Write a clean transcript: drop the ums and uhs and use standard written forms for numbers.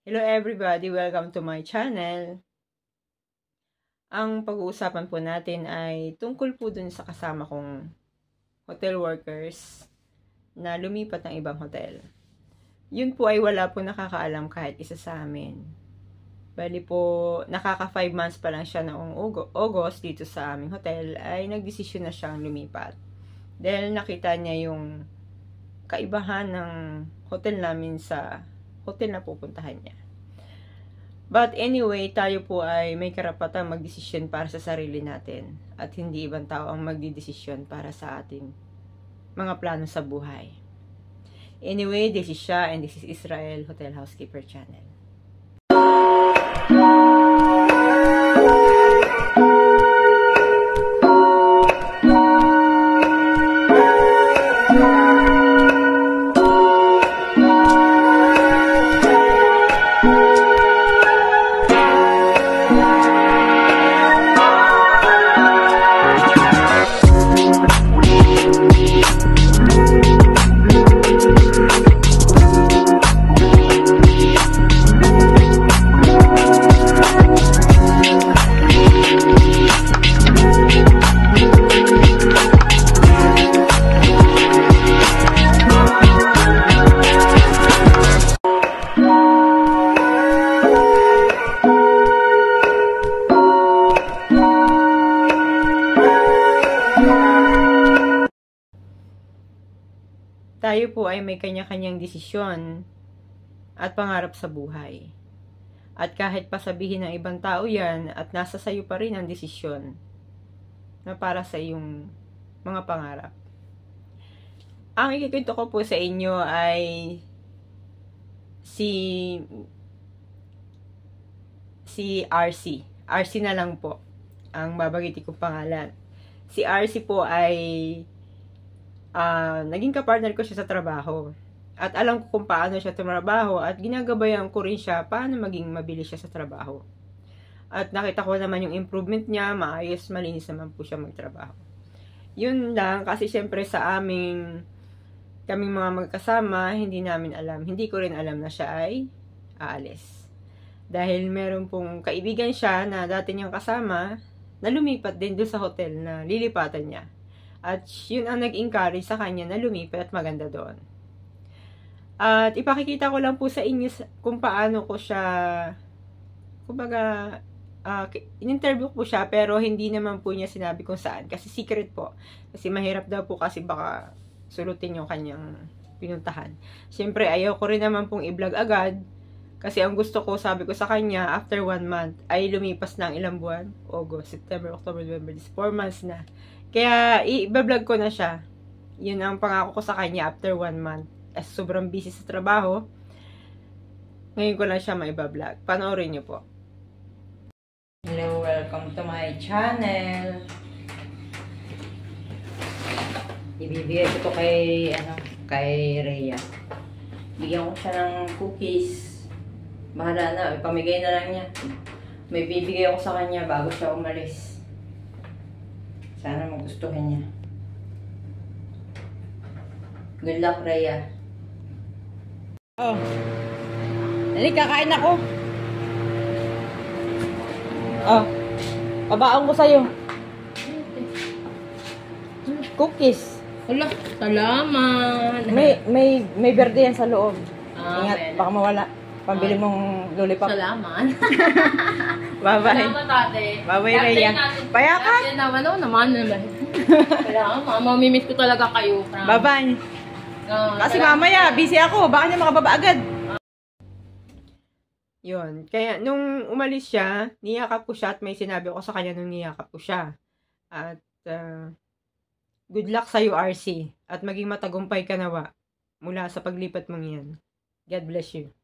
Hello everybody! Welcome to my channel. Ang pag-uusapan po natin ay tungkol po dun sa kasama kong hotel workers na lumipat ng ibang hotel. Yun po ay wala po nakakaalam kahit isa sa amin. Bali po, nakaka 5 months pa lang siya noong August dito sa aming hotel ay nagdesisyon na siyang lumipat. Dahil nakita niya yung kaibahan ng hotel namin sa hotel na pupuntahan niya. But anyway, tayo po ay may karapatang magdesisyon para sa sarili natin at hindi ibang tao ang magdidesisyon para sa ating mga plano sa buhay. Anyway, this is Sha and this is Israel Hotel Housekeeper Channel. Tayo po ay may kanya-kanyang desisyon at pangarap sa buhay. At kahit pasabihin ng ibang tao yan at nasa sayo pa rin ang desisyon na para sa iyong mga pangarap. Ang ikikwento ko po sa inyo ay si RC. RC na lang po ang babanggitin kong pangalan. Si RC po ay naging kapartner ko siya sa trabaho. At alam ko kung paano siya trabaho at ginagabayan ko rin siya paano maging mabilis siya sa trabaho. At nakita ko naman yung improvement niya, maayos, malinis naman po siya magtrabaho. Yun lang, kasi syempre sa kaming mga magkasama, hindi ko rin alam na siya ay aalis. Dahil meron pong kaibigan siya na dati niyang kasama, na lumipat din doon sa hotel na lilipatan niya. At yun ang nag-encourage sa kanya na lumipat at maganda doon. At ipakikita ko lang po sa inyo kung paano ko siya, kumbaga, in-interview po siya pero hindi naman po niya sinabi kung saan. Kasi secret po. Kasi mahirap daw po kasi baka sulutin yung kanyang pinuntahan. Siyempre, ayaw ko rin naman pong i-vlog agad. Kasi ang gusto ko, sabi ko sa kanya, after 1 month, ay lumipas na ang ilang buwan. August, September, October, November, 4 months na. Kaya, i-vlog ko na siya. Yun ang pangako ko sa kanya after 1 month. As sobrang busy sa trabaho, ngayon ko lang siya maiba-vlog. Panoorin niyo po. Hello, welcome to my channel. Ibibigay ko to kay Rhea. Bigyan ko siya ng cookies. Bahala na, ipamigay na lang niya. May bibigay ako sa kanya bago siya umalis. Sana magustuhin niya. Good luck, Rhea. Oh. Halika, kain ako. Oh. Pabaon ko sa'yo. Cookies. Wala. Salamat. May berde yan sa loob. Ingat, well. baka mawala. Pambili mong lollipop. Salamat. Bye-bye. Salamat, ate. Bye-bye, Rhea. Payakan. Ate naman, naman. Kailangan, mamimiss ko talaga kayo. Bye-bye. Kasi mamaya, busy ako. Baka niya makababa agad. Yun. Kaya, nung umalis siya, niyakap ko siya at may sinabi ko sa kanya nung niyakap ko siya. At, good luck sa'yo, RC. At maging matagumpay ka nawa mula sa paglipat mong yan. God bless you.